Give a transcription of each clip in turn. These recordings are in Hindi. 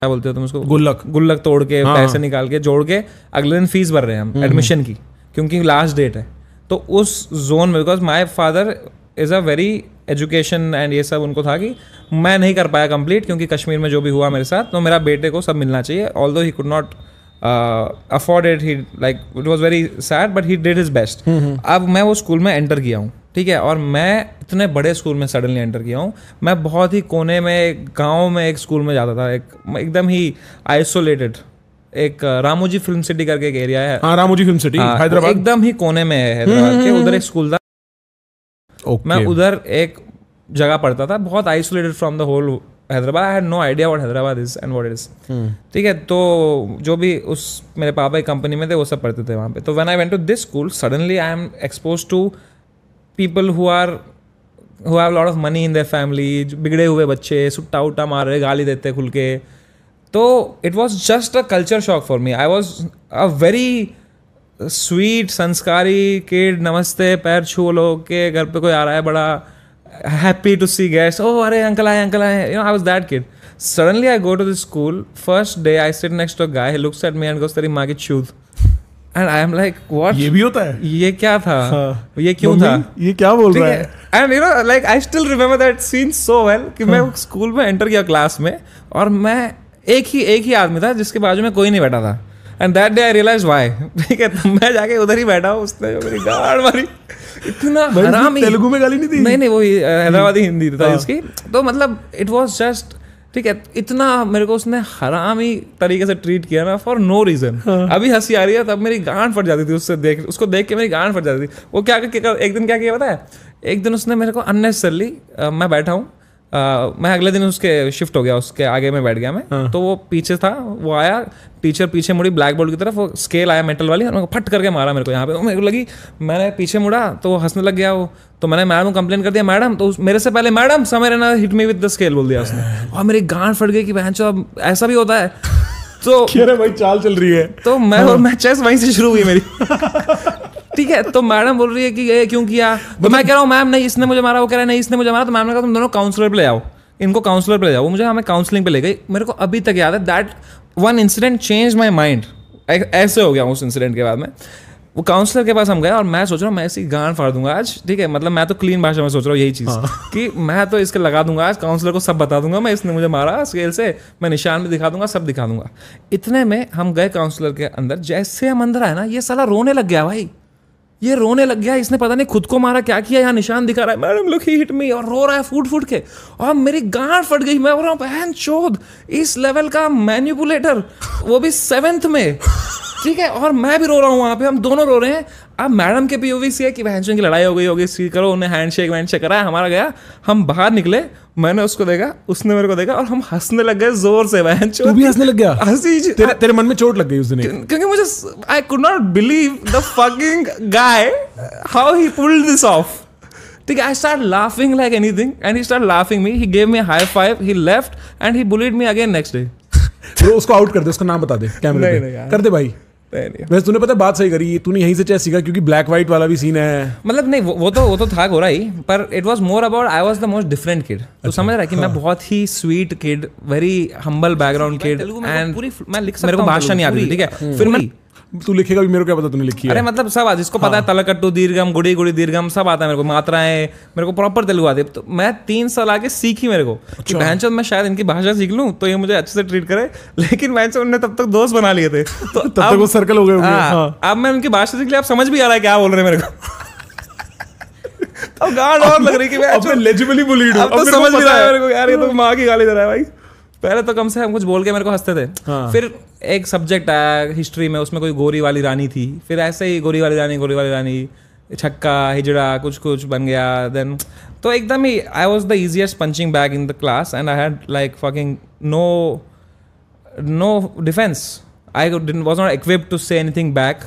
क्या बोलते हो तुम उसको, गुल्लक तोड़ के पैसे निकाल के जोड़ के अगले दिन फीस भर रहे हैं हम एडमिशन की, क्योंकि लास्ट डेट है। तो उस जोन में, because my father is a very education and ये सब उनको था कि मैं नहीं कर पाया कंप्लीट, क्योंकि कश्मीर में जो भी हुआ मेरे साथ, तो मेरा बेटे को सब मिलना चाहिए। Although he could not afford it, he like it was very sad but he did his best. अब मैं वो स्कूल में एंटर किया हूँ, ठीक है, और मैं इतने बड़े स्कूल में सडनली एंटर किया हूँ। मैं बहुत ही कोने में गांव में एक स्कूल में जाता था, एकदम ही आइसोलेटेड, एक रामोजी फिल्म सिटी करके एक एरिया है। हाँ, रामोजी फिल्म सिटी हैदराबाद, एकदम ही कोने में है हैदराबाद के, उधर एक स्कूल था। मैं उधर एक जगह पढ़ता था, बहुत isolated from the whole Hyderabad. I had no idea what Hyderabad is and what it is, ठीक है। तो जो भी उस मेरे पापा की कंपनी में थे वो सब पढ़ते थे वहाँ पे। तो when I went to this school, suddenly I am expose to people who have lot of money in their family, बिगड़े हुए बच्चे सुट्टा उट्टा मार रहे, गाली देते खुल के। तो it was just a culture shock for me. I was a very sweet संस्कारी किड, नमस्ते पैर छू लो के, घर पे कोई आ रहा है, बड़ा happy to see Gates, oh अरे अंकल आए, you know, I was that kid. Suddenly I go to the school, first day I sit next to a guy, he looks at me and goes तेरी माँ की चूत, and I am like what, ये भी होता है, ये क्या था? हाँ, ये क्यों था, ये क्या बोल रहा है? And you know like I still remember that scene so well कि मैं स्कूल में एंटर किया क्लास में, और मैं एक ही आदमी था जिसके बाजू में कोई नहीं बैठा था। And that day I realise why, ठीक है। तो मैं जाके उधर ही बैठा हूँ, उसने मेरी गाड़ मारी, इतना हरामी। तेलुगु में गाली नहीं दी? नहीं, वो हैदराबादी हिंदी था इसकी। तो मतलब इट वाज जस्ट, ठीक है, इतना मेरे को उसने हरामी तरीके से ट्रीट किया ना, फॉर नो रीजन। अभी हंसी आ रही है, तब मेरी गांड फट जाती थी उसको देख के मेरी गांड फट जाती थी। वो क्या एक दिन क्या किया पता है? एक दिन उसने मेरे को अननेसेसरली, मैं बैठा हूँ, मैं अगले दिन उसके शिफ्ट हो गया, उसके आगे में बैठ गया मैं। तो वो पीछे था, वो आया, टीचर पीछे मुड़ी ब्लैक बोर्ड की तरफ, वो स्केल आया मेटल वाली, और फट करके मारा मेरे को यहाँ पे। मेरे को लगी, मैंने पीछे मुड़ा तो वो हंसने लग गया वो। तो मैंने मैडम को कंप्लेन कर दिया, मैडम, तो मेरे से पहले मैडम समवेयर ना hit me with the scale बोल दिया उसने, और मेरी गांड फट गई कि बहनचोद अब ऐसा भी होता है। तो भाई चाल चल रही है। तो मैं चेस वहीं से शुरू हुई मेरी, ठीक है। तो मैडम बोल रही है कि ये क्यों किया? तो मैं कह रहा हूँ मैम नहीं इसने मुझे मारा, वो कह रहा है नहीं इसने मुझे मारा। तो मैम ने कहा तुम दोनों काउंसलर पे ले आओ, इनको काउंसलर पे ले जाओ। वो मुझे हमें काउंसलिंग पे ले गई। मेरे को अभी तक याद है, that one incident change my mind. ऐसे हो गया उस इंसिडेंट के बाद में। वो काउंसलर के पास हम गए, और मैं सोच रहा हूँ मैं ऐसी गांड फाड़ दूंगा आज, ठीक है। मतलब मैं तो क्लीन भाषा में सोच रहा हूँ यही चीज़, कि मैं तो इसके लगा दूंगा आज, काउंसलर को सब बता दूंगा मैं, इसने मुझे मारा स्केल से, मैं निशान भी दिखा दूंगा, सब दिखा दूंगा। इतने में हम गए काउंसलर के अंदर। जैसे हम अंदर आए ना, ये साला रोने लग गया भाई, ये रोने लग गया। इसने पता नहीं खुद को मारा क्या किया, यहाँ निशान दिखा रहा है, मैडम लुक ही हिट मी, और रो रहा है फूट के, और मेरी गांड फट गई। मैं बोल रहा हूँ बहन चोद, इस लेवल का मैनिपुलेटर, वो भी 7th में, ठीक है। और मैं भी रो रहा हूँ वहाँ पे, हम दोनों रो रहे हैं। अब मैडम के पीओवी से है कि बहन की लड़ाई हो गई होगी, सी करो, उन्हें हैंडशेक करा, हमारा गया, हम बाहर निकले, मैंने उसको देखा, उसने मेरे को देखा, और हम हंसने लग गए जोर से। बहन चोद, तू भी हंसने लग गया? हंसी तेरे मन में चोट लग गई उस दिन, क्योंकि मुझे I could not believe the fucking guy how he pulled this of, ठीक है। I start laughing like anything, and he start laughing me, he gave me high five, he left and he bullied me again next day. तो उसको आउट कर दे, उसका नाम बता दे कैमरे पे, कर दे भाई। वैसे तूने पता बात सही करी, तूने यहीं से चेस सीखा, क्योंकि ब्लैक व्हाइट वाला भी सीन है। मतलब नहीं, वो तो था गोरा ही, पर it was more about I was the most different kid. तो समझ रहा है कि मैं बहुत ही sweet kid, very humble background kid, and मैं लिख सकता हूं, मेरे को भाषा नहीं आती, ठीक है। फिर मैं, तू लिखेगा भी, मेरे को क्या पता तूने लिखी है। अरे मतलब सब आज जिसको पता है, तलकट्टू दीर्घम, गुड़ी गुड़ी दीर्घम, सब आता है मेरे को, मात्राएं, मेरे को प्रॉपर तेलुगु आती है। तो मैं 3 साल आके सीखी मेरे को, कि बहनचोद मैं शायद इनकी भाषा सीख लूं तो ये मुझे अच्छे से ट्रीट करे। लेकिन बहनचोद उन्होंने तब तक दोस्त बना लिए थे, तो तब तक वो सर्कल हो गए। अब मैं उनकी भाषा सीख लिया, अब समझ भी आ रहा है क्या बोल रहे हैं मेरे को। अब गांड और लग रही कि मैं लेजिबली बुलीड हूं, अब तो समझ भी रहा है मेरे को, यार ये तो माँ की गाली दे रहा है भाई। पहले तो कम से कम कुछ बोल के मेरे को हंसते थे। फिर एक सब्जेक्ट आया हिस्ट्री में, उसमें कोई गोरी वाली रानी थी, फिर ऐसे ही गोरी वाली रानी, छक्का हिजड़ा कुछ बन गया। देन तो एकदम ही I was the easiest punching bag in the class, and I had like fucking no defence. I was not equipped to say anything back.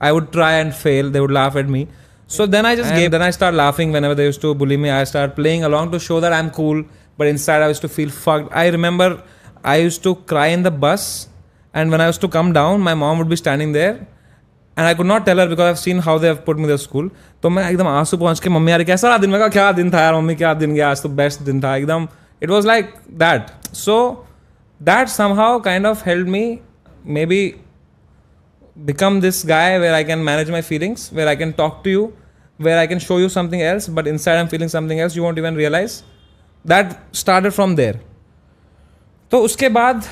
I would try and fail. They would laugh at me. So then I just gave. Then I started laughing whenever they used to bully me. I started playing along to show that I'm cool. But inside I used to feel fucked. I remember I used to cry in the bus. And when I used to come down, my mom would be standing there. And I could not tell her because I've seen how they have put me to school. तो मैं एकदम आंसू पहुंच के मम्मी यार कैसा रहा दिन? मैं कहा क्या दिन था यार मम्मी, क्या दिन गया आज तो बेस्ट दिन था एकदम. It was like that. So that somehow kind of helped me maybe become this guy where I can manage my feelings, where I can talk to you, where I can show you something else, but inside I'm feeling something else, you won't even realize. That started from there. तो उसके बाद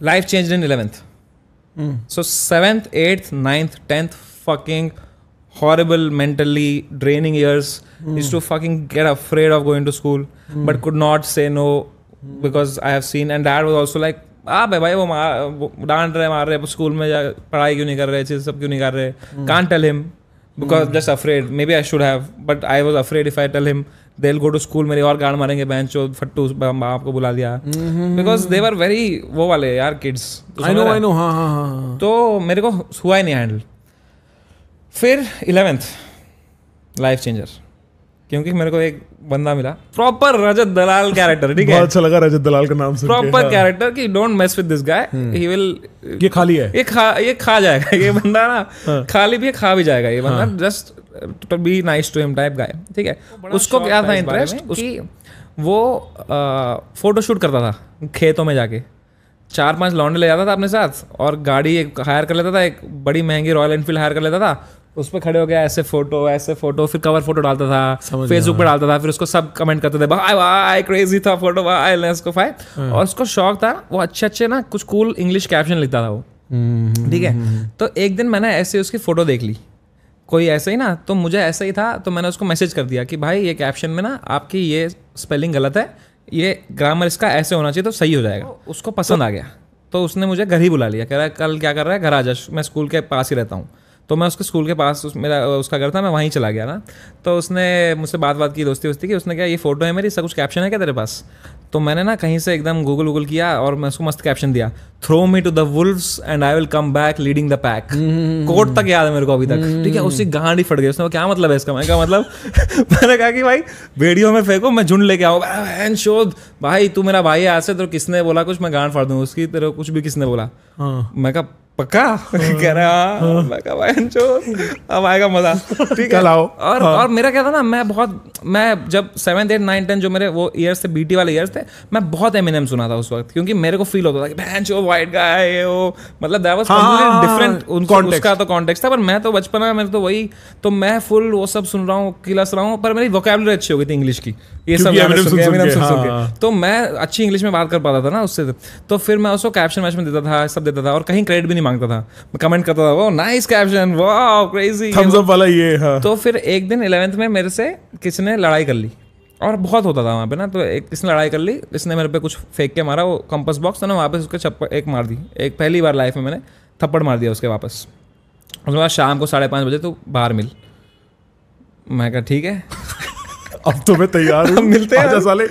life changed in 11th. So 7th, 8th, 9th, 10th, fucking horrible, mentally draining years. Used to fucking get afraid of going to school, but could not say no because I have seen. And dad was also like, भाई वो डांट रहे मार रहे स्कूल में पढ़ाई क्यों नहीं कर रहे, चीज़ सब क्यों नहीं कर रहे. Can't tell him because just afraid. Maybe I should have, but I was afraid if I tell him they'll go to school, मेरे और गांड मारेंगे बेंच चो फट्टू बाप को बुला दिया. Because they were very वो वाले यार kids. I know हाँ. तो मेरे को हुआ ही नहीं हैंडल. फिर 11th लाइफ चेंजर, क्योंकि मेरे को एक बंदा मिला प्रॉपर रजत दलाल कैरेक्टर. ठीक है, बहुत अच्छा लगा रजत दलाल का नाम सुन के. प्रॉपर कैरेक्टर कि don't mess with this guy, he will, ये खाली है, ये खा जाएगा ये बंदा ना. खाली भी खा भी जाएगा ये बंदा. Just to be nice to him type guy. ठीक है, उसको क्या था इंटरेस्ट कि वो फोटोशूट करता था खेतों में जाके. 4-5 लौंडे ले जाता था अपने साथ और गाड़ी एक हायर कर लेता था, एक बड़ी महंगी रॉयल एनफील्ड हायर कर लेता था. उस पर खड़े हो गया ऐसे फोटो, फिर कवर फोटो डालता था, फेसबुक पे डालता था. फिर उसको सब कमेंट करते थे, भाई भाई क्रेजी था फोटो, भाई लेट्स गो फाइट. और उसको शौक था, वो अच्छे ना कुछ कूल इंग्लिश कैप्शन लिखता था वो. ठीक है, तो एक दिन मैंने ऐसे उसकी फोटो देख ली, कोई ऐसे ही ना, तो मुझे ऐसा ही था. तो मैंने उसको मैसेज कर दिया कि भाई ये कैप्शन में ना आपकी ये स्पेलिंग गलत है, ये ग्रामर इसका ऐसे होना चाहिए तो सही हो जाएगा. उसको पसंद आ गया, तो उसने मुझे घर ही बुला लिया. कह रहा है कल क्या कर रहा है, घर आ जा, मैं स्कूल के पास ही रहता हूँ. तो मैं उसके स्कूल के पास मेरा उसका घर था, मैं वहीं चला गया ना. तो उसने मुझसे बात की, दोस्ती की. उसने कहा ये फोटो है मेरी, इसका कुछ कैप्शन है क्या तेरे पास? तो मैंने ना कहीं से एकदम गूगल किया और मैं उसको मस्त कैप्शन दिया, throw me to the wolves and I will come back leading the pack. Quote तक याद है मेरे को अभी तक. ठीक है, उसकी गांड ही फट गई. उसने क्या मतलब है इसका? मैं कहा मतलब मैंने कहा कि भाई वीडियो में फेंको, मैं झुंड लेके आऊँ शोध. भाई तू मेरा भाई है, आज से तो किसने बोला कुछ मैं गांड फाड़ दूँ उसकी, तेरे कुछ भी किसने बोला? मैं कहा पक्का? कह रहा मैं कहा भाई अब आएगा मजा. ठीक है, और मेरा क्या था ना, मैं जब 7th 8th 9th 10 जो मेरे वो ईयर्स थे, बीटी वाले ईयर्स थे, मैं बहुत एमिनेम सुना था उस वक्त, क्योंकि मेरे को फील होता था कि भैंचो वाइट गाय वो, मतलब दैट वाज कंप्लीटली डिफरेंट. उसका तो कॉन्टेक्स्ट था, पर मैं तो बचपन में मेरे तो वही, तो मैं फुल वो सब सुन रहा हूँ, किलस रहा हूँ. पर मेरी वोकैबुलरी अच्छी हो गई थी इंग्लिश की, ये सब एमिनेम सुन के, तो मैं अच्छी इंग्लिश में बात कर पाता था ना उससे. तो फिर मैं उसको कैप्शन वैप्शन देता था, सब देता था, और कहीं क्रेडिट भी नहीं मांगता था. मैं कमेंट करता था, वो nice caption, wow crazy, thumbs up वाला ये. हाँ. तो फिर एक दिन 11th में मेरे से किसी ने लड़ाई कर ली, और बहुत होता था वहाँ पे ना. तो एक किसने लड़ाई कर ली, इसने मेरे पे कुछ फेंक के मारा, वो कंपास बॉक्स था ना, वहाँ पे उसके चप्पल एक मार दी. एक पहली बार लाइफ में मैंने थप्पड़ मार दिया उसके वापस. उसके बाद शाम को 5:30 बजे तो बाहर मिल. मैं कहा ठीक है अब तो मैं तैयार हूँ, मिलते हैं साले.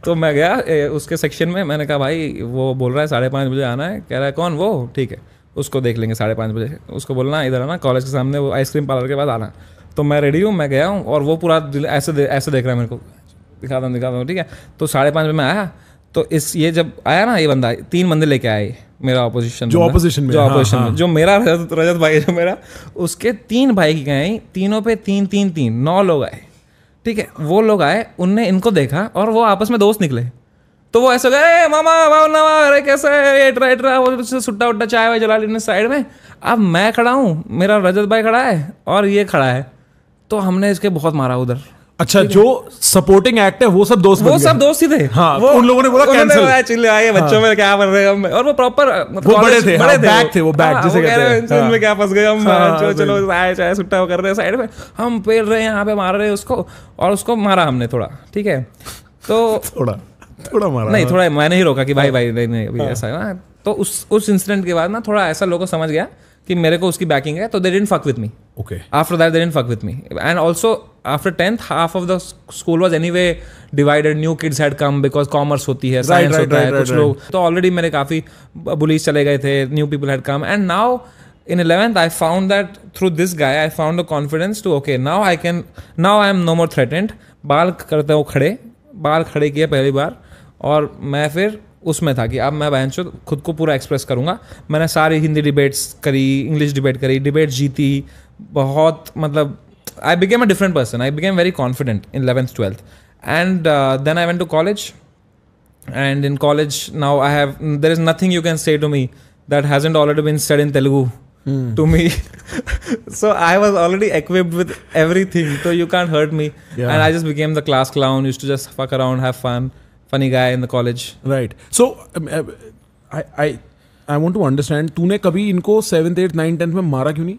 तो मैं गया उसके सेक्शन में, मैंने कहा भाई वो बोल रहा है 5:30 बजे आना है. कह रहा है कौन? वो ठीक है, उसको देख लेंगे 5:30 बजे. उसको बोलना इधर आना, कॉलेज के सामने वो आइसक्रीम पार्लर के बाद आना. तो मैं रेडी हूँ, मैं गया हूँ, और वो पूरा ऐसे देख रहा है मेरे को, दिखाता हूँ. ठीक है, तो 5:30 बजे मैं आया. तो ये जब आया ना, ये बंदा 3 बंदे लेके आए मेरा ऑपोजिशन में, जो मेरा रजत भाई जो मेरा, उसके 3 भाई की गए, तीनों पे 3 9 लोग आए. ठीक है, वो लोग आए, उनने इनको देखा और वो आपस में दोस्त निकले. तो वो ऐसे गए, मामा अरे कैसे है, वो सुट्टा उट्टा चाय वाय जला लेने साइड में. अब मैं खड़ा हूँ, मेरा रजत भाई खड़ा है और ये खड़ा है, तो हमने इसके बहुत मारा उधर. अच्छा, जो सपोर्टिंग एक्ट है वो सब दोस्त ही थे. हाँ, वो उन लोगों ने बोला कैंसिल, चिल्ले आए बच्चों में क्या कर रहे हैं. और वो प्रॉपर बड़े थे, बैग थे, वो बैग जिसे कहते हैं, इनमें क्या फंस गए हम. चलो चाय सुट्टा कर रहे हैं साइड में, हम पेल रहे हैं, यहाँ पे मार रहे हैं उसको, और उसको मारा हमने थोड़ा. ठीक है, तो थोड़ा मारा नहीं, थोड़ा मैंने ही रोका कि भाई नहीं अभी ऐसा है ना. तो उस इंसिडेंट के बाद ना थोड़ा ऐसा लोगों को समझ गया कि मेरे को उसकी बैकिंग है, तो they didn't fuck with me. Okay. After that, they didn't fuck with me. And also, after 10th, half of the school was anyway divided. New kids had come because commerce होती है, science होता है, कुछ लोग तो already मेरे काफ़ी bullies चले गए थे. New people had come, and now in 11th, I found that through this guy, I found the confidence to okay, now I am no more threatened. बाल करते हो खड़े, बाल खड़े किए पहली बार, और मैं फिर उसमें था कि अब मैं बहनचोद खुद को पूरा एक्सप्रेस करूँगा. मैंने सारी हिंदी डिबेट्स करी, इंग्लिश डिबेट करी, डिबेट जीती बहुत. मतलब I became a different person, I became very confident in 11th 12th. And then I went to college. And in college now there is nothing you can say to me that hasn't already been said in Telugu to me. So I was already equipped with everything, so you can't hurt me. And I just became the class clown, used to just fuck around, have fun, funny guy in the college. Right. So I want to understand, तूने कभी इनको 7th 8th 9th 10th में मारा क्यों नहीं?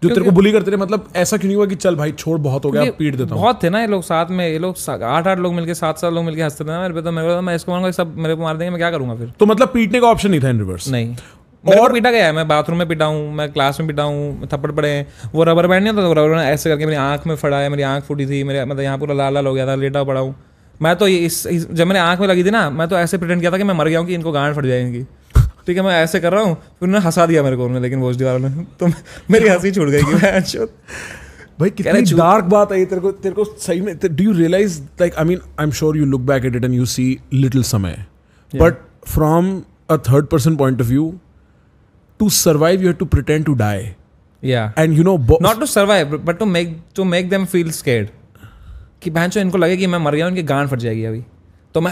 जो तेरे को बुली करते थे, मतलब ऐसा क्यों नहीं हुआ कि चल भाई छोड़, बहुत हो गया, पीट देता हूँ? बहुत थे ना ये लोग साथ में, ये लोग 8 लोग मिलके 7 लोग मिलके हंसते थे ना मेरे पे, तो मेरे को मैं इसको मारूंगा, सब मेरे को मार देंगे, मैं क्या करूंगा फिर? तो मतलब पीटने का ऑप्शन नहीं था इन रिवर्स? नहीं, मेरे को पीटा गया है, मैं बाथरूम में पिटा हूँ, मैं क्लास में पिटा हूँ, थप्पड़ पड़े हैं। वो रबर बैंड नहीं होता, वो रबर बैंड ऐसे करके मेरी आँख में फड़ा है, मेरी आँख फूटी थी, मेरे मतलब यहाँ पूरा लाल लाल हो गया था, लेटा पड़ा हूँ मैं। तो जब मेरे आँख में लगी थी ना, मैं तो ऐसे प्रिटेंड किया था कि मैं मर गया हूँ, कि इनको गांड फट जाएगी। ठीक है, मैं ऐसे कर रहा हूँ, फिर उन्होंने हंसा दिया मेरे को, लेकिन भोसडी वालों ने, तो मेरी हंसी छूट गई कि भाई कितनी डार्क बात है तेरे को सही में। Do you realise, like I am sure you look back at it and you see little समय, but from a third person point of view, to survive you have to pretend to die. And you know, not to survive but to make them feel scared, कि भैंचो इनको लगे कि मैं मर गया हूँ, इनकी गांड फट जाएगी अभी। तो मैं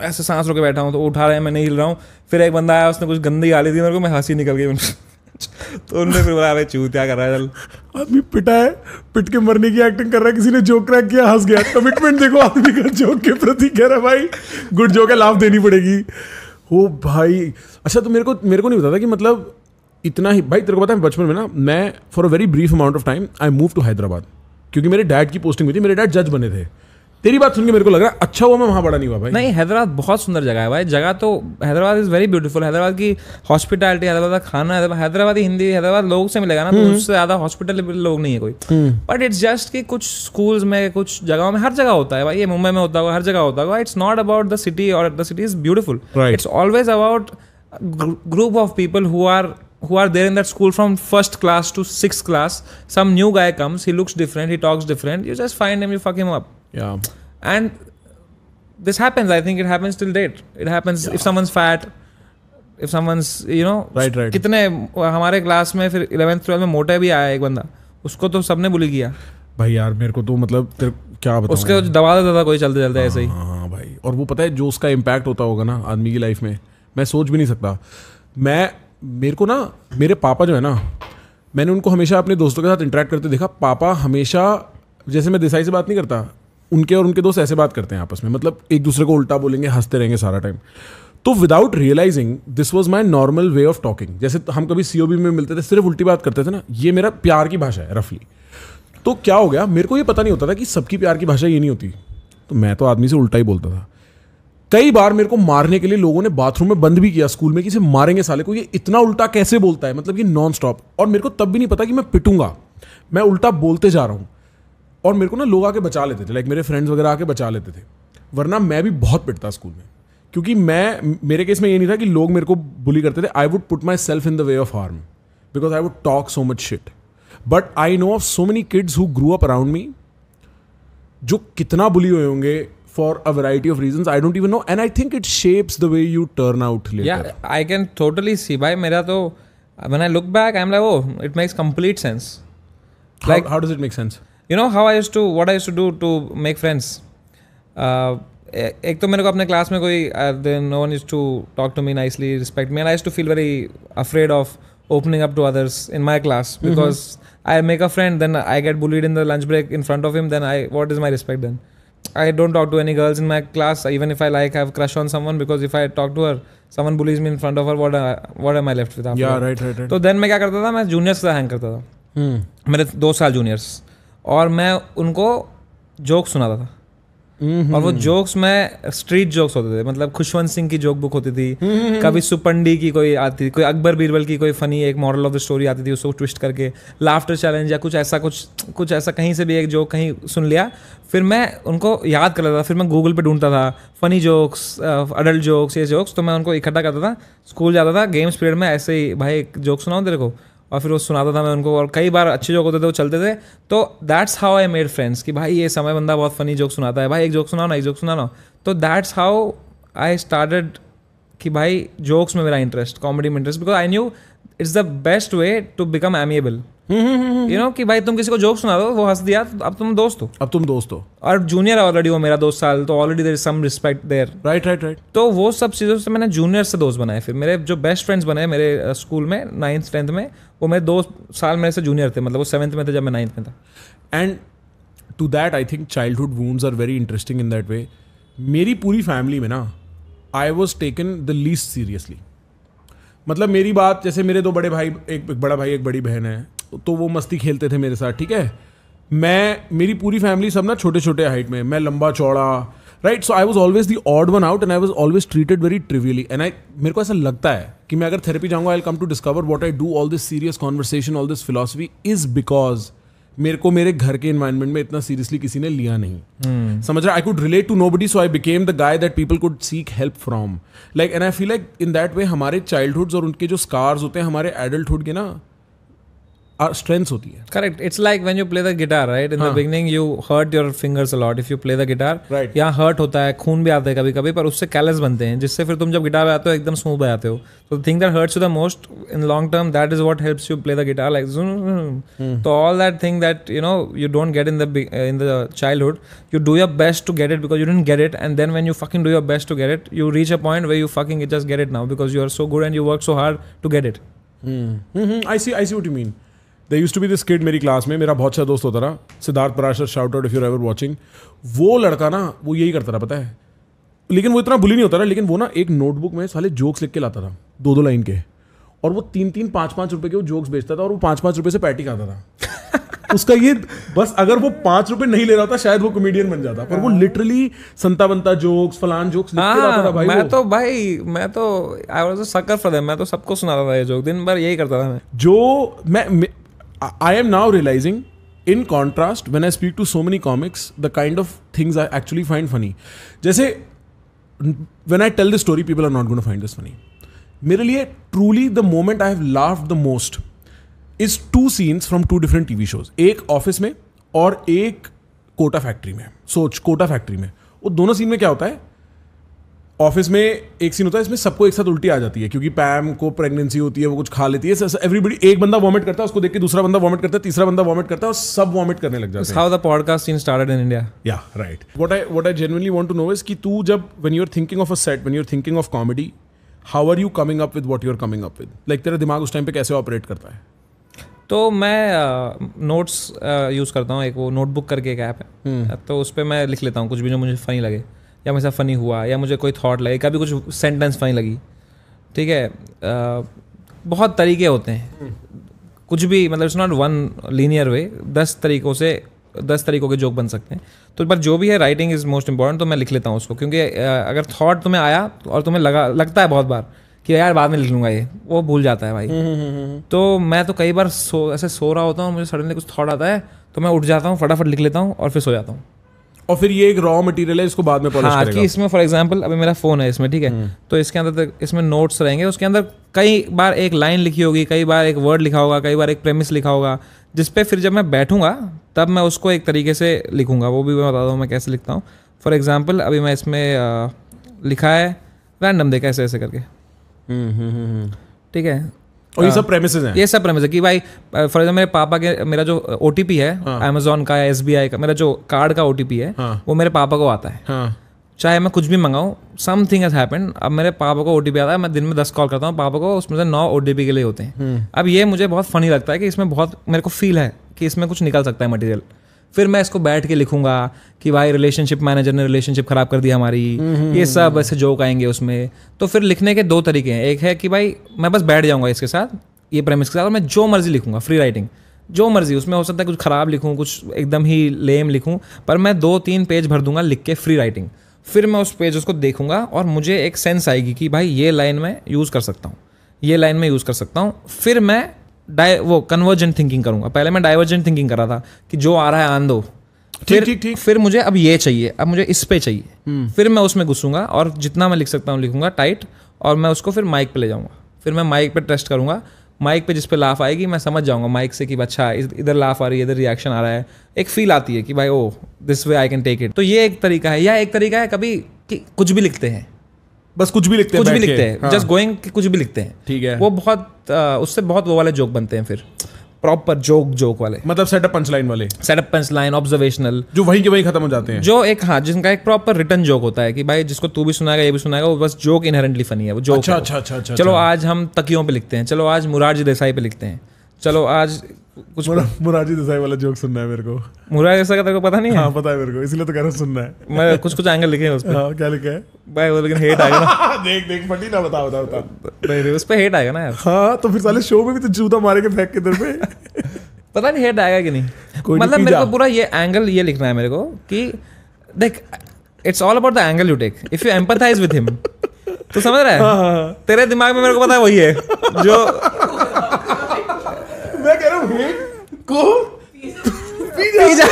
ऐसे सांस रोके बैठा हूँ, तो उठा रहे हैं, मैं नहीं हिल रहा हूँ। फिर एक बंदा आया, उसने कुछ गंदी गाली दी मेरे को, मैं हंसी निकल गई तो उन्होंने फिर बोला, अरे चूत क्या कर रहा है, चल। आदमी पिटा है, पिट के मरने की एक्टिंग कर रहा है, किसी ने जोक क्रैक किया, हंस गया। कमिटमेंट देखो आदमी का जोक के प्रति, कह रहा है भाई गुड जोक है, लाभ देनी पड़ेगी। ओ भाई, अच्छा तो मेरे को नहीं पता था कि मतलब इतना ही। भाई तेरे को पता है बचपन में ना, मैं for a very brief amount of time I move to Hyderabad, क्योंकि मेरे डैड की पोस्टिंग हुई थी, मेरे डैड जज बने थे। तेरी बात सुन के मेरे को लग रहा है अच्छा हुआ मैं वहाँ बड़ा नहीं हुआ भाई। नहीं, हैदराबाद बहुत सुंदर जगह है भाई, जगह तो Hyderabad is very beautiful. Hyderabad की हॉस्पिटैलिटी, हैदराबाद का खाना, हैदराबादी हिंदी हैदराबाद लोगों से मिलेगा ना, तो उससे ज़्यादा हॉस्पिटल लोग नहीं है कोई। बट इट्स जस्ट कि कुछ स्कूल्स में, कुछ जगहों में, हर जगह होता है भाई, ये मुंबई में होता होगा, हर जगह होता होगा। It's not about the city, or the city is beautiful, it's always about group of people who are there in that school from 1st class to 6th class. Some new guy comes, he looks different, he talks different, you just find him, you fuck him up. Yeah. And this happens, I think it happens till date. It happens if someone's fat, if someone's, you know, right. कितने हमारे क्लास में फिर 11th 12th में मोटा भी आया एक बंदा, उसको तो सबने बुली किया भाई। यार मेरे को तो मतलब क्या बताऊं, उसके दबा देता था कोई चलते चलते ऐसे ही। हाँ भाई, और वो पता है जो उसका इम्पैक्ट होता होगा ना आदमी की लाइफ में, मैं सोच भी नहीं सकता। मेरे को ना, मेरे पापा जो है ना, मैंने उनको हमेशा अपने दोस्तों के साथ इंटरेक्ट करते देखा। पापा हमेशा, जैसे मैं देसाई से बात नहीं करता, उनके और उनके दोस्त ऐसे बात करते हैं आपस में, मतलब एक दूसरे को उल्टा बोलेंगे, हंसते रहेंगे सारा टाइम। तो without realising this was my normal way of talking. जैसे हम कभी COB में मिलते थे, सिर्फ उल्टी बात करते थे ना, ये मेरा प्यार की भाषा है रफली। तो क्या हो गया, मेरे को ये पता नहीं होता था कि सबकी प्यार की भाषा ये नहीं होती, तो मैं तो आदमी से उल्टा ही बोलता था। कई बार मेरे को मारने के लिए लोगों ने बाथरूम में बंद भी किया स्कूल में, कि इसे मारेंगे साले को, ये इतना उल्टा कैसे बोलता है, मतलब ये नॉन स्टॉप। और मेरे को तब भी नहीं पता कि मैं पिटूंगा, मैं उल्टा बोलते जा रहा हूँ। और मेरे को ना लोग आके बचा लेते थे, लाइक मेरे फ्रेंड्स वगैरह आके बचा लेते थे, वरना मैं भी बहुत पिटता स्कूल में। क्योंकि मेरे केस में ये नहीं था कि लोग मेरे को बुली करते थे, I would put my self in the way of harm, because I would talk so much shit. But I know of so many kids who grew up around me, जो कितना बुली हुए होंगे for a variety of reasons I don't even know, and I think it shapes the way you turn out later. Yeah, I can totally see. Bhai, mera to, when I look back, I'm like, oh, it makes complete sense. Like, how does it make sense? You know how what I used to do to make friends. एक तो मेरे को अपने क्लास में कोई, no one used to talk to me nicely, respect me, and I used to feel very afraid of opening up to others in my class, because I make a friend, then I get bullied in the lunch break in front of him, then what is my respect then? I don't talk to any girls in my class, even if I have crush on someone, because if I talk to her, someone bullies me in front of her, what am I left with after? Yeah, right. तो then मैं क्या करता था, मैं जूनियर्स के साथ हैंग करता था, मेरे 2 साल जूनियर्स, और मैं उनको जोक सुनाता था। और वो जोक्स में स्ट्रीट जोक्स होते थे, मतलब खुशवंत सिंह की जोक बुक होती थी, कभी सुपंडी की कोई आती थी, कोई अकबर बीरबल की कोई फनी एक मॉरल ऑफ द स्टोरी आती थी, उसको ट्विस्ट करके लाफ्टर चैलेंज या कुछ ऐसा कहीं से भी एक जोक कहीं सुन लिया, फिर मैं उनको याद कर लेता था, फिर मैं गूगल पे ढूंढता था फनी जोक्स, अडल्ट जोक्स, ये जोक्स, तो मैं उनको इकट्ठा करता था, स्कूल जाता था, गेम्स पीरियड में ऐसे ही, भाई एक जोक सुनाऊँ तेरे को, और फिर वो सुनाता था मैं उनको, और कई बार अच्छे जोक होते थे वो चलते थे। तो that's how I made friends, कि भाई ये समय बंदा बहुत फनी जोक सुनाता है, भाई एक जोक सुनाना। तो दैट्स हाउ आई स्टार्टेड कि भाई जोक्स में मेरा इंटरेस्ट, कॉमेडी में interest, because I knew it's the best way to become amiable. You know कि भाई तुम किसी को जोक सुना दो, वो हंस दिया, तो अब तुम दोस्त हो, अब तुम दोस्त हो, और जूनियर ऑलरेडी हो मेरा 2 साल, तो already there is some respect there. Right. तो वो सब चीज़ों से मैंने जूनियर से दोस्त बनाए। फिर मेरे जो बेस्ट फ्रेंड्स बने मेरे स्कूल में 9th 10th में, वो मेरे 2 साल मेरे से जूनियर थे, मतलब वो 7th में थे जब मैं 9th में था। And to that I think childhood wounds are very interesting in that way. मेरी पूरी फैमिली में ना I was taken the least seriously. मतलब मेरी बात, जैसे मेरे 2 बड़े भाई, एक बड़ा भाई एक बड़ी बहन है, तो वो मस्ती खेलते थे मेरे साथ, ठीक है। मेरी पूरी फैमिली सब ना छोटे छोटे हाइट में, मैं लंबा चौड़ा, right. So I was always the odd one out and I was always treated very trivially. And मेरे को ऐसा लगता है कि मैं अगर थेरेपी जाऊंगा, I come to discover what I do, all this serious conversation, all this philosophy is because मेरे को मेरे घर के एनवायरनमेंट में इतना सीरियसली किसी ने लिया नहीं। समझ रहा, I could relate to nobody, so I became the guy that people could seek help from, like. And I feel like in that way हमारे चाइल्डहुड्स और उनके जो स्कार्स होते हैं हमारे एडल्टहुड के ना स्ट्रेंथ्स होती है। Correct, it's like when you play the guitar, right, in the beginning you hurt your fingers a lot if you play the guitar, right. यहाँ हर्ट होता है, खून भी आता है कभी कभी, पर उससे कैलस बनते हैं, जिससे फिर तुम जब गिटार बजाते हो एकदम स्मूथ बजाते हो। तो the thing that hurts you the most in long term, that is what helps you play the guitar, like. तो all that thing that you know you don't get in the childhood, you do your best to get it because you didn't get it, and then when you fucking do your best to get it, you reach a point where you fucking just get it now because you are so good and you work so hard to get it. I see what you mean. There used to be this kid मेरी क्लास में, मेरा बहुत अच्छा दोस्त होता था, Siddharth Parashar, shout out if you are ever watching. वो लड़का ना, वो यही करता था पता है, लेकिन वो इतना बुली नहीं होता था, लेकिन वो ना एक नोटबुक में साले जोक्स लिख के लाता था 2-2 लाइन के, और वो 3-3 5-5 रुपए के वो जोक्स बेचता था, और वो 5-5 रुपए से पैटी खाता था। उसका ये बस, अगर वो 5 रुपए नहीं ले रहा था शायद वो कॉमेडियन बन जाता, पर वो लिटरली संता बनता जोक्स, फलान जोक्स लिख के लाता था भाई। मैं तो I was a sucker for them, मैं तो सबको सुनाता था ये जोक, दिन भर यही करता था मैं। जो मैं I am now realizing, in contrast, when I speak to so many comics, the kind of things I actually find funny. जैसे when I tell this story, people are not going to find this funny. मेरे लिए truly the moment I have laughed the most is 2 scenes from 2 different TV shows. एक ऑफिस में और एक कोटा फैक्ट्री में। सोच, कोटा फैक्ट्री में वो दोनों सीन में क्या होता है, ऑफिस में एक सीन होता है, इसमें सबको एक साथ उल्टी आ जाती है क्योंकि पैम को प्रेगनेंसी होती है, वो कुछ खा लेती है, एवरीबॉडी, एक बंदा वॉमिट करता है, उसको देख के दूसरा बंदा वॉमिट करता है, तीसरा बंदा वॉमिट करता है, और सब वॉमिट करने लग जाते हैं। How the podcast scene started in India. Yeah right. What I genuinely want to know is कि तू जब when you are thinking of a set, when you are thinking of comedy, how are you coming up with what you are coming up with, like तेरा दिमाग उस टाइम पे कैसे ऑपरेट करता है? तो मैं नोट्स यूज़ करता हूँ, एक वो नोटबुक करके एक ऐप है, तो उस पर मैं लिख लेता हूँ कुछ भी जो मुझे फ़नी लगे, या मेरे साथ फ़नी हुआ, या मुझे कोई थॉट लगे, कभी कुछ सेंटेंस फ़नी लगी, ठीक है। बहुत तरीके होते हैं, कुछ भी, मतलब इट्स नॉट वन लीनियर वे, 10 तरीकों के जोक बन सकते हैं। तो पर जो भी है, राइटिंग इज़ मोस्ट इंपॉर्टेंट, तो मैं लिख लेता हूँ उसको, क्योंकि अगर थॉट तुम्हें आया और तुम्हें लगता है बहुत बार कि यार बाद में लिख लूँगा, ये वो भूल जाता है भाई। तो मैं तो कई बार ऐसे सो रहा होता हूँ, मुझे सडनली कुछ थॉट आता है, तो मैं उठ जाता हूँ, फटाफट लिख लेता हूँ और फिर सो जाता हूँ। और फिर ये एक रॉ मटेरियल है, इसको बाद में पॉलिश करेगा। कि इसमें फॉर एग्जांपल अभी मेरा फ़ोन है इसमें, ठीक है, तो इसके अंदर इसमें नोट्स रहेंगे, उसके अंदर कई बार एक लाइन लिखी होगी, कई बार एक वर्ड लिखा होगा, कई बार एक प्रेमिस लिखा होगा, जिस पे फिर जब मैं बैठूंगा तब मैं उसको एक तरीके से लिखूंगा। वो भी मैं बताता हूँ मैं कैसे लिखता हूँ। फॉर एग्जाम्पल अभी मैं इसमें लिखा है रैंडम, देखा ऐसे ऐसे करके, ठीक है, और ये सब प्रेमिसेस हैं, ये सब प्रेमिस है कि भाई फॉर एग्जाम्पल मेरे पापा के, मेरा जो OTP है अमेजोन का या SBI का, मेरा जो कार्ड का OTP है, वो मेरे पापा को आता है। चाहे मैं कुछ भी मंगाऊँ, समथिंग हैज हैपेंड, अब मेरे पापा को OTP आता है, मैं दिन में 10 कॉल करता हूँ पापा को, उसमें से 9 OTP के लिए होते हैं। अब ये मुझे बहुत फनी लगता है कि इसमें बहुत मेरे को फील है कि इसमें कुछ निकल सकता है मटेरियल। फिर मैं इसको बैठ के लिखूंगा कि भाई रिलेशनशिप मैनेजर ने रिलेशनशिप खराब कर दी हमारी, ये सब ऐसे जोक आएंगे उसमें। तो फिर लिखने के 2 तरीके हैं, एक है कि भाई मैं बस बैठ जाऊंगा इसके साथ, ये प्रेमिस के साथ, और मैं जो मर्जी लिखूंगा, फ्री राइटिंग जो मर्जी, उसमें हो सकता है कुछ ख़राब लिखूं, कुछ एकदम ही लेम लिखूं, पर मैं 2-3 पेज भर दूंगा लिख के, फ्री राइटिंग। फिर मैं उस पेज उसको देखूंगा और मुझे एक सेंस आएगी कि भाई ये लाइन में यूज़ कर सकता हूँ, ये लाइन में यूज़ कर सकता हूँ। फिर मैं वो कन्वर्जेंट थिंकिंग करूँगा। पहले मैं डाइवर्जेंट थिंकिंग कर रहा था कि जो आ रहा है आन दो, फिर मुझे अब ये चाहिए, अब मुझे इस पे चाहिए, फिर मैं उसमें घुसूंगा और जितना मैं लिख सकता हूँ लिखूंगा टाइट, और मैं उसको फिर माइक पे ले जाऊँगा। फिर मैं माइक पे टेस्ट करूँगा, माइक पे जिस पे लाफ आएगी मैं समझ जाऊँगा माइक से कि अच्छा इधर लाफ आ रही है, इधर रिएक्शन आ रहा है, एक फील आती है कि भाई oh this way I can take it. तो ये एक तरीका है। या एक तरीका है कभी कि कुछ भी लिखते हैं, बस कुछ भी लिखते हैं, जस्ट गोइंग कुछ भी लिखते हैं, ठीक है। वो बहुत उससे बहुत वो वाले जोक बनते हैं फिर। प्रॉपर जोक वाले, मतलब सेटअप पंच लाइन वाले, सेटअप पंच लाइन, ऑब्जर्वेशनल, जो वहीं के वहीं खत्म हो जाते हैं, जो एक हाँ जिनका एक प्रॉपर रिटर्न जोक होता है कि भाई जिसको तू भी सुनाएगा ये भी सुनाएगा, वो बस जोक इनहेरेंटली फनी है, वो जोक। अच्छा। चलो आज हम तकियों पे लिखते हैं, चलो आज मुरारजी देसाई पे लिखते हैं, चलो आज कुछ मुरारजी देसाई वाला जोक सुनना है मेरे को। मुरारजी देसाई का तेरे को पता नहीं है? हाँ पता है मेरे को, इसलिए तो कह रहा हूँ सुनना है। मैं कुछ एंगल लिखे हैं उस पे। हाँ, क्या लिखा है भाई? वो लेकिन हेट आएगा ना। देख फटी ना, बता। नहीं उस पे हेट आएगा ना यार। हाँ तो फिर साले शो में भी तो जूता मारे के फेंक के तेरे पे। पता नहीं हेट आएगा कि नहीं। मतलब मेरे को पूरा ये एंगल ये लिखना है मेरे को कि देख, it's all about the angle you take. If you empathise with him, तो समझ रहा है? तेरे दिमाग में मेरे को पता है वही है जो मैं कह रहा हूँ हेट को पी जा।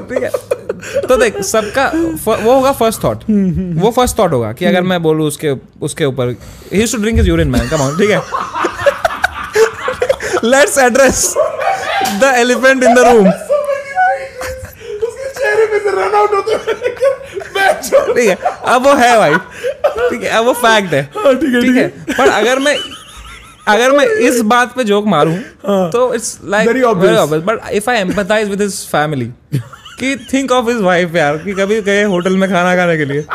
ठीक है, तो देख सबका वो होगा फर्स्ट थॉट, वो फर्स्ट थॉट होगा कि अगर मैं बोलूँ उसके ऊपर ही used to drink his urine man, come on, ठीक है। Let's address the elephant in the room. उसके चेहरे पे से रन आउट होते हैं, ठीक है, अब वो है भाई, ठीक है, अब वो फैक्ट है, ठीक है। पर अगर मैं इस बात पे जोक मारूं तो it's like very obvious, but if I empathise with his family कि थिंक ऑफ हिज वाइफ यार, कि कभी गए होटल में खाना खाने के लिए,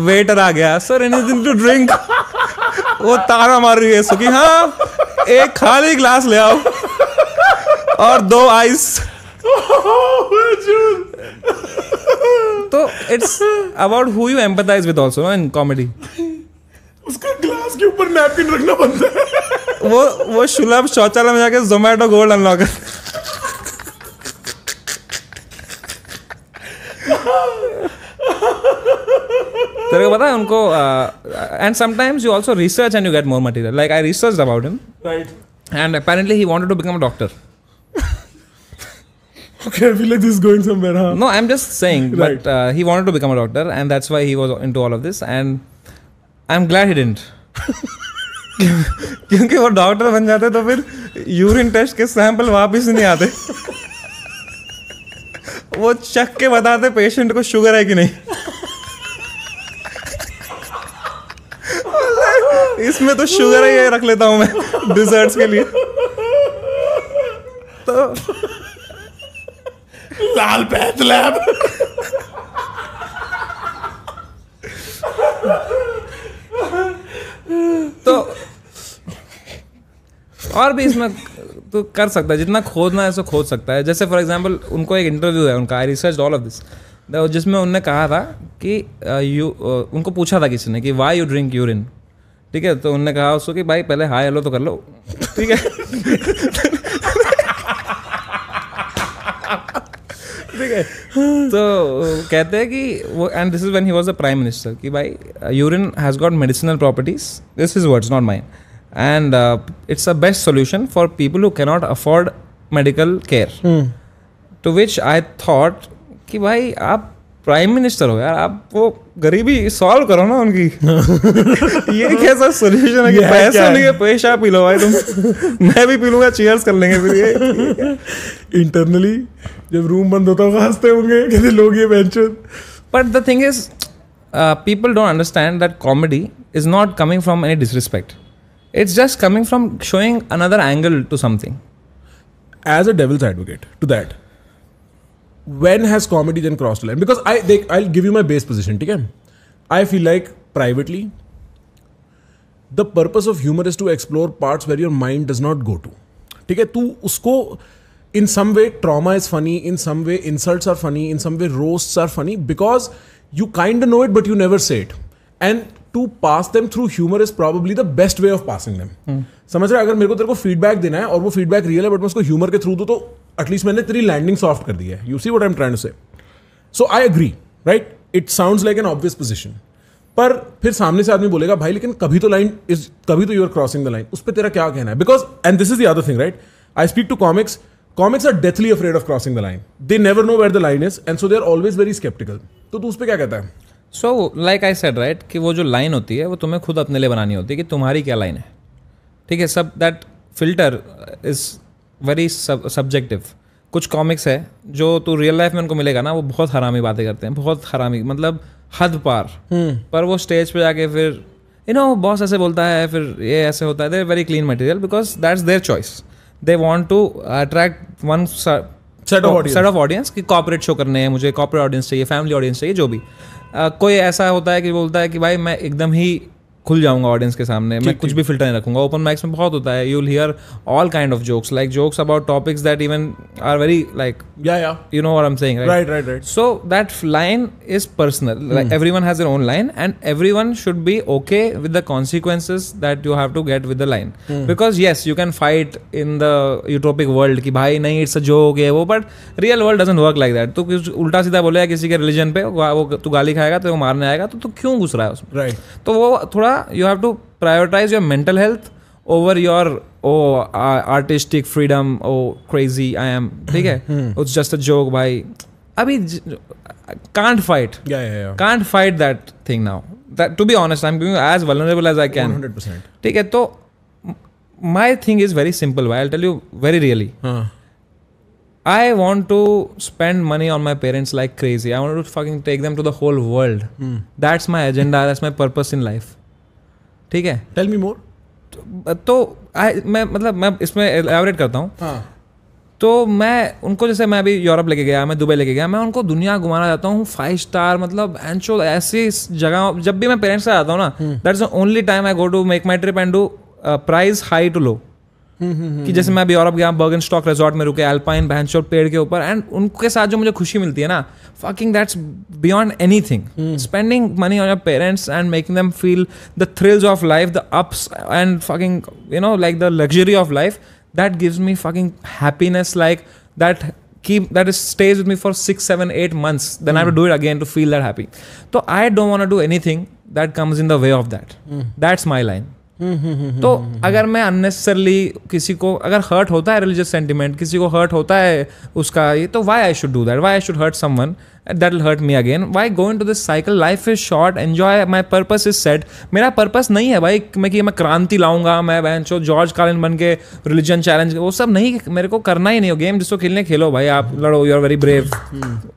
वेटर आ गया, सर एनीथिंग टू ड्रिंक, वो ताना मार रही है कि हाँ एक खाली ग्लास ले आओ और 2 आइस। तो it's about who you empathise with also in comedy. उसका ग्लास के ऊपर नैपकिन रखना बनता है। वो शुलभ शौचालय में जाके जोमेटो गोल्ड अनलॉक कर। तेरे को पता है उनको, and sometimes you also research and you get more material, like I researched about him, right, and apparently he wanted to become a doctor. Okay, I feel like this is going somewhere, huh? No, I'm just saying, Right. but he wanted to become a doctor, and that's why he was into all of this, and I'm glad he didn't. क्योंकि वो डॉक्टर बन जाते तो फिर यूरिन टेस्ट के सैंपल वापस नहीं आते। वो चख के बताते पेशेंट को शुगर है कि नहीं। इसमें तो शुगर है, ये रख लेता हूं मैं डिजर्ट्स के लिए। तो लाल पैथ लैब। तो और भी इसमें तो कर सकता है, जितना खोदना है सो खोद सकता है। जैसे फॉर एग्जांपल उनको एक इंटरव्यू है उनका, I research all of this, जिसमें उन्होंने कहा था कि उनको पूछा था किसी ने कि वाई यू ड्रिंक यूरिन, ठीक है, तो उन्होंने कहा उसको कि भाई पहले हाय हेलो तो कर लो, ठीक है। ठीक है, तो कहते हैं कि वो, and this is when he was the prime minister, कि भाई urine has got medicinal properties, this is words not mine, and it's a best solution for people who cannot afford medical care. To which I thought कि भाई आप प्राइम मिनिस्टर हो यार, आप वो गरीबी सॉल्व करो ना उनकी। ये कैसा सोल्यूशन है कि पैसे नहीं है, पैसा पी लो भाई तुम। मैं भी पी लूंगा, चीयर्स कर लेंगे फिर। ये इंटरनली जब रूम बंद होता होगा हंसते होंगे कहते लोग ये बेंचो। But the thing is people don't understand that comedy is not coming from any disrespect. It's just coming from showing another angle to something. As a devil's advocate to that, when has comedy then crossed the line? Because I'll give you my base position, ठीक है? I feel like privately, the purpose of humor is to explore parts where your mind does not go to. ठीक है? तू उसको in some way trauma is funny, in some way insults are funny, in some way roasts are funny because you kind of know it but you never say it. And to pass them through humor is probably the best way of passing them. समझ रहे? अगर मेरे को तेरे को फीडबैक देना है और वो फीडबैक रियल है बट मैं उसको ह्यूमर के थ्रू दूँ तो एटलीस्ट मैंने तेरी लैंडिंग सॉफ्ट कर दी है. You see what I am trying to say. So I agree, right? It sounds like an obvious position. पर फिर सामने से आदमी बोलेगा भाई लेकिन कभी तो you are crossing the line. उस पर तेरा क्या कहना है? Because and this is the other thing, right? I speak to comics. Comics are deathly afraid of crossing the line. They never know where the line is and so they are always very skeptical. तो तू उस पे क्या कहता है? So like I said, right, कि वो जो लाइन होती है वो तुम्हें खुद अपने लिए बनानी होती है कि तुम्हारी क्या लाइन है. ठीक है, सब that filter is very subjective. कुछ कॉमिक्स है जो तू रियल लाइफ में उनको मिलेगा ना, वो बहुत हरामी बातें करते हैं, बहुत हरामी, मतलब हद पार. पर वो स्टेज पे जाके फिर यू नो बॉस ऐसे बोलता है, फिर ये ऐसे होता है, they very clean material because that's their choice. They want to attract one set of audience कि कॉर्पोरेट शो करने हैं, मुझे कॉर्पोरेट ऑडियंस चाहिए, फैमिली ऑडियंस चाहिए, जो भी. कोई ऐसा होता है कि बोलता है कि भाई मैं एकदम ही खुल जाऊंगा ऑडियंस के सामने, मैं कुछ भी फिल्टर नहीं रखूंगा. ओपन माइक्स में बहुत होता है, you will hear all kind of jokes, like jokes about topics that even are very like, you know what I'm saying, right? Right. So that line is personal. Like everyone has their own line, and everyone should be okay with the consequences that you have to get with the line. Because yes, you can fight in the utopic world कि भाई नहीं it's a joke है वो, but real world doesn't work like that. तो कुछ उल्टा सीधा बोलेगा किसी के religion पे, वो तू गाली खाएगा तो वो मारने आएगा, तो तू क्यों घुस रहा है उसमें? Right. तो वो थोड़ा you have to prioritize your mental health over your artistic freedom, crazy I am, ठीक है? It's just a joke भाई. अभी can't fight. Yeah. Can't fight that thing now. That, to be honest, I'm being as vulnerable as I can. 100%. ठीक है, तो my thing is very simple. I'll tell you very really. I want to spend money on my parents like crazy. I want to fucking take them to the whole world. That's my agenda. That's my purpose in life. ठीक है? Tell me more. तो मैं इसमें एलाबोरेट करता हूँ. तो मैं उनको, जैसे मैं अभी यूरोप लेके गया, मैं दुबई लेके गया, मैं उनको दुनिया घुमाना चाहता हूँ, 5 स्टार, मतलब ऐसी जगह. जब भी मैं पेरेंट्स से आता हूँ ना, that's the only time I go to make my trip and do price high to low. कि जैसे मैं अभी यूरोप गया, बर्गनस्टॉक रिजॉर्ट में रुके, अल्पाइन भैंसचोद पेड़ के ऊपर, एंड उनके साथ जो मुझे खुशी मिलती है ना, fucking that's beyond anything. Spending money on your parents and making them feel the thrills of life, the ups and fucking, you know, like the luxury of life, that gives me fucking happiness, like that stays with me for 6, 7, 8 months. Then I have to do it again to feel that happy. So I don't want to do anything that comes in the way of that. That's my line. तो अगर मैं अननेसेसरली किसी को, अगर हर्ट होता है रिलीजियस सेंटिमेंट, किसी को हर्ट होता है उसका ये, तो why I should do that? Why I should hurt someone that will hurt me again? Why go into this cycle? Life is short, enjoy. My purpose is set. मेरा पर्पस नहीं है भाई मैं क्रांति लाऊंगा, मैं बहनचो जॉर्ज कार्लिन बन के रिलीजन चैलेंज, वो सब नहीं. मेरे को करना ही नहीं हो. गेम जिसको खेलने खेलो भाई, आप लड़ो, you are very brave,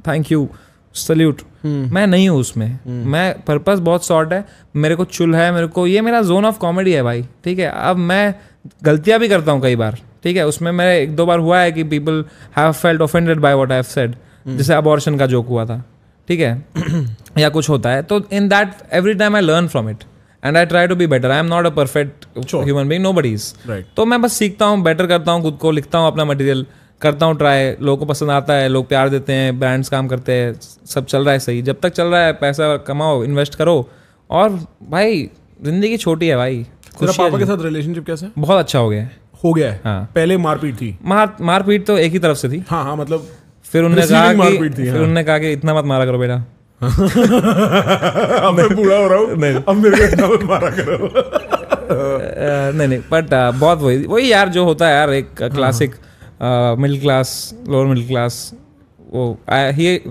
thank you, salute. मैं नहीं हूँ उसमें. मैं पर्पस बहुत शॉर्ट है, मेरे को चुल है, मेरे को ये मेरा जोन ऑफ कॉमेडी है भाई. ठीक है, अब मैं गलतियाँ भी करता हूँ कई बार. ठीक है, उसमें मेरे 1-2 बार हुआ है कि people have felt offended by what I have said. जैसे अबॉर्शन का जोक हुआ था, ठीक है, या कुछ होता है, तो in that every time I learn from it and I try to be better. I am not a perfect human being, nobody is. तो मैं बस सीखता हूँ, बेटर करता हूँ खुद को, लिखता हूँ अपना मटेरियल, करता हूँ ट्राई, लोगों को पसंद आता है, लोग प्यार देते हैं, ब्रांड्स काम करते हैं, सब चल रहा है सही. जब तक चल रहा है, पैसा कमाओ, इन्वेस्ट करो, और भाई जिंदगी छोटी है भाई. तेरा पापा के साथ रिलेशनशिप कैसा है? बहुत अच्छा हो गया है. हाँ. पहले मारपीट थी? मारपीट तो एक ही तरफ से थी. हाँ, मतलब फिर उन्होंने कहा कि इतना मत मारा करो बेटा. अब मैं बूढ़ा हो रहा हूँ, नहीं अब मेरे को इतना मत मारा करो. नहीं, बट बहुत वही यार जो होता है यार, एक classic middle class, lower middle class.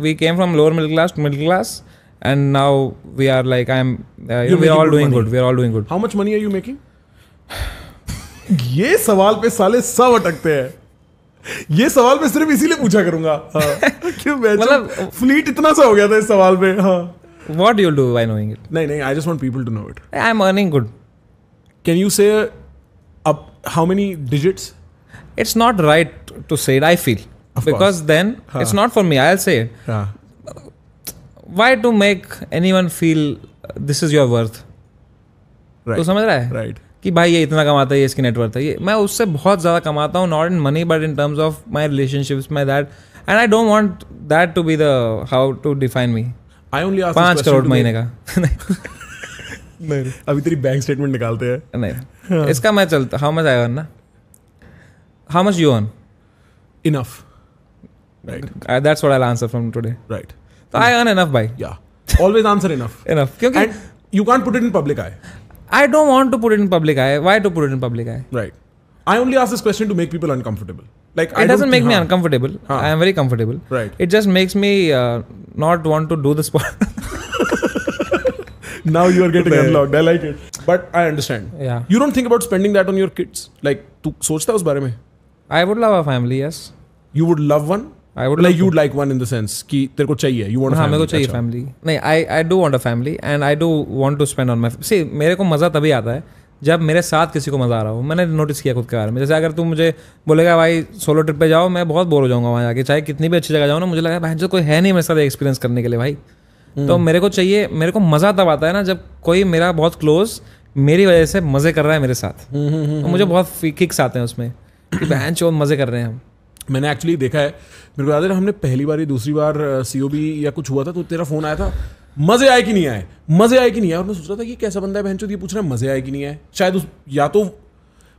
We came from lower middle class to middle class, and now we are like, we are all doing good. We are all doing good. How much money are you making? ये सवाल पे साले सब अटकते हैं. ये सवाल मैं सिर्फ इसीलिए पूछा करूंगा. क्यों मतलब फ्लीट इतना सा हो गया था इस सवाल पे. What you'll do by knowing it? नहीं, I just want people to know it. I'm earning good. Can you say how many digits? It's not right to say it, I feel. Of because course. Then it's not for me, I'll say it. Why to make anyone feel this is your worth? Right. तो समझ रहा है? Right. कि भाई ये इतना कमाता है, ये इसकी नेटवर्थ है. ये मैं उससे बहुत ज़्यादा कमाता हूँ, not in money but in terms of my relationships, my that, and I don't want that to be the how to define me. I only ask 5 crore महीने का. नहीं, अभी तेरी बैंक स्टेटमेंट निकालते हैं. नहीं, इसका मैं चलता. How much I earn ना? How much you earn? Enough. Right. That's what I'll answer from today. Right. So I earn enough, bhai. Yeah. Always answer enough. Enough. And you can't put it in public eye. I don't want to put it in public eye. Why to put it in public eye? Right. I only ask this question to make people uncomfortable. Like it doesn't make me uncomfortable. I am very comfortable. Right. It just makes me not want to do this part. Now you are getting unlocked. I like it. But I understand. Yeah. You don't think about spending that on your kids? Like, तू सोचता है उस बारे में? I would love a family, yes. You would love one? I would like you'd like one in the sense कि तेरे को चाहिए, you want a हाँ family. मेरे को चाहिए फैमिली. नहीं, I do want a family and I do want to spend on my see मेरे को मज़ा तभी आता है जब मेरे साथ किसी को मज़ा आ रहा हो. मैंने नोटिस किया खुद के बारे में. जैसे अगर तू मुझे बोलेगा भाई सोलो ट्रिप पे जाओ, मैं बहुत बोर हो जाऊंगा वहाँ जाके. चाहे कितनी भी अच्छी जगह जाऊँ ना, मुझे लगा भाई जो कोई है नहीं मेरे साथ एक्सपीरियंस करने के लिए भाई. तो मेरे को चाहिए, मेरे को मज़ा तब आता है ना जब कोई मेरा बहुत क्लोज मेरी वजह से मज़े कर रहा है मेरे साथ. तो मुझे बहुत किक्स आते हैं उसमें कि बहन चोद मज़े कर रहे हैं हम. मैंने एक्चुअली देखा है, मेरे को याद है हमने पहली बार दूसरी बार COB या कुछ हुआ था तो तेरा फोन आया था, मजे आए कि नहीं आए, मजे आए कि नहीं आए. और मैं सोच रहा था कि कैसा बंदा है बहनचोद ये पूछ रहा है मजे आए कि नहीं आए. शायद या तो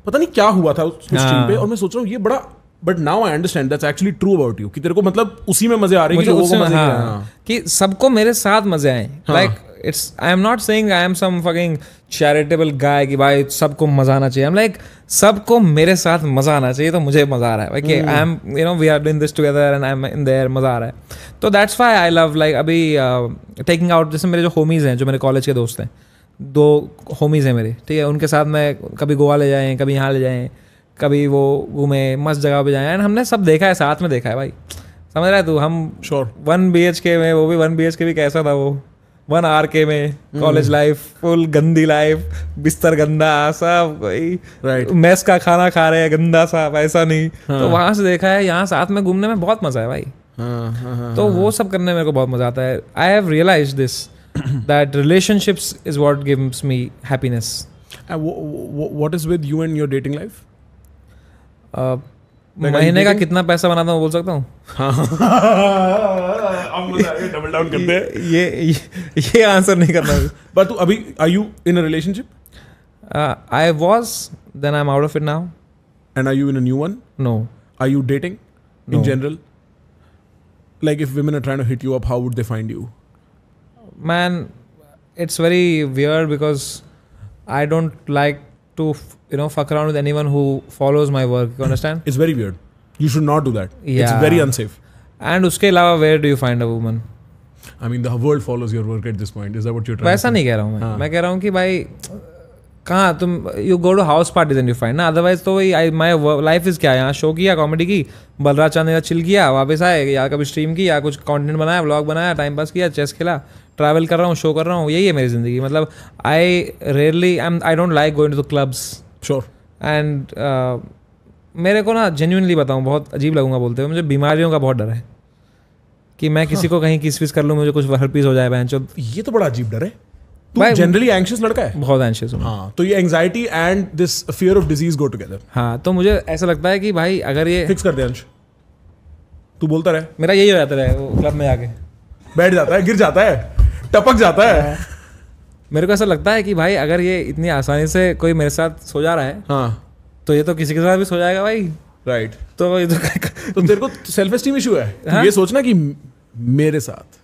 पता नहीं क्या हुआ था उस स्ट्रीम पे. और मैं सोच रहा हूँ ये बड़ा, but now I understand that's actually true about you कि तेरे को मतलब उसी में मजे आ रहे हैं कि लोगों को मजे आ रहे हैं. कि सबको मेरे साथ मजे आए. Like it's I am not saying I am some fucking charitable guy कि भाई सबको मजा आना चाहिए. आई एम लाइक सबको मेरे साथ मजा आना चाहिए तो मुझे मजा आ रहा है. कि I am you know we are doing this together and I am in there, मजा आ रहा है. तो that's why I love like अभी टेकिंग आउट. जैसे मेरे जो होमीज हैं, जो मेरे कॉलेज के दोस्त हैं, 2 होमीज हैं मेरे, ठीक है. उनके साथ मैं कभी गोवा ले जाएं, कभी यहाँ ले जाएं, कभी वो घूमे मस्त जगह पे जाएं. एंड हमने सब देखा है, साथ में देखा है भाई. समझ रहा है तू. हम 1 BHK में, वो भी 1 BHK भी कैसा था वो 1 RK में, कॉलेज लाइफ फुल गंदी लाइफ, बिस्तर गंदा सब, कोई मेस का खाना खा रहे हैं गंदा सा, ऐसा नहीं. तो वहां से देखा है, यहाँ साथ में घूमने में बहुत मजा है भाई. तो वो सब करने में मेरे को बहुत मजा आता है. I have realised this that relationships is what gives me happiness. What is with you and your dating life? महीने का कितना पैसा बनाता हूँ बोल सकता हूँ. डबल डाउन करते हैं. ये आंसर नहीं करना. बट तू अभी are you in a relationship? I was, then I am out of it now. And are you in a new one? No. Are you dating in general? Like if women are trying to hit you up, how would they find you? Man, it's very weird because I don't like to fuck around with anyone who follows my work. You understand? It's very weird. You should not do that. Yeah. It's very unsafe. And उसके अलावा where do you find a woman? I mean, the world follows your work at this point. Is that what you're trying to say? वैसा नहीं कह रहा हूँ मैं कह रहा हूँ कि भाई कहाँ तुम you go to house parties and you find ना. अदरवाइज तो वही माई लाइफ इज क्या, यहाँ शो किया, कॉमेडी की, बलराज चांद चिल किया, वापस आए, या कभी स्ट्रीम की, या कुछ कंटेंट बनाया, व्लॉग बनाया, टाइम पास किया, चेस खेला, ट्रैवल कर रहा हूँ, शो कर रहा हूँ. यही है मेरी जिंदगी. मतलब I don't like going to the clubs. Sure. And मेरे को ना जेन्युइनली बताऊँ, बहुत अजीब लगूंगा बोलते हुए, मुझे बीमारियों का बहुत डर है कि मैं किसी को कहीं किस कर लूँ, मुझे कुछ हर्पीस हो जाए बहन. ये तो बड़ा अजीब डर है. जनरली एंशियस लड़का है. बहुत एंशियस हूँ. हाँ, तो ये anxiety and this fear of disease go together. हाँ, तो मुझे ऐसा लगता है कि भाई अगर ये फिक्स कर दे अंश, तू बोलता रहे. मेरा यही हो जाता है, वो क्लब में आके बैठ जाता है, गिर जाता है, टपक जाता है. मेरे को ऐसा लगता है कि भाई अगर ये इतनी आसानी से कोई मेरे साथ सो जा रहा है, हाँ, तो ये तो किसी के साथ भी सो जाएगा भाई. राइट. तो ये तो तेरे को सेल्फ एस्टीम इशू है. ये सोचना कि मेरे साथ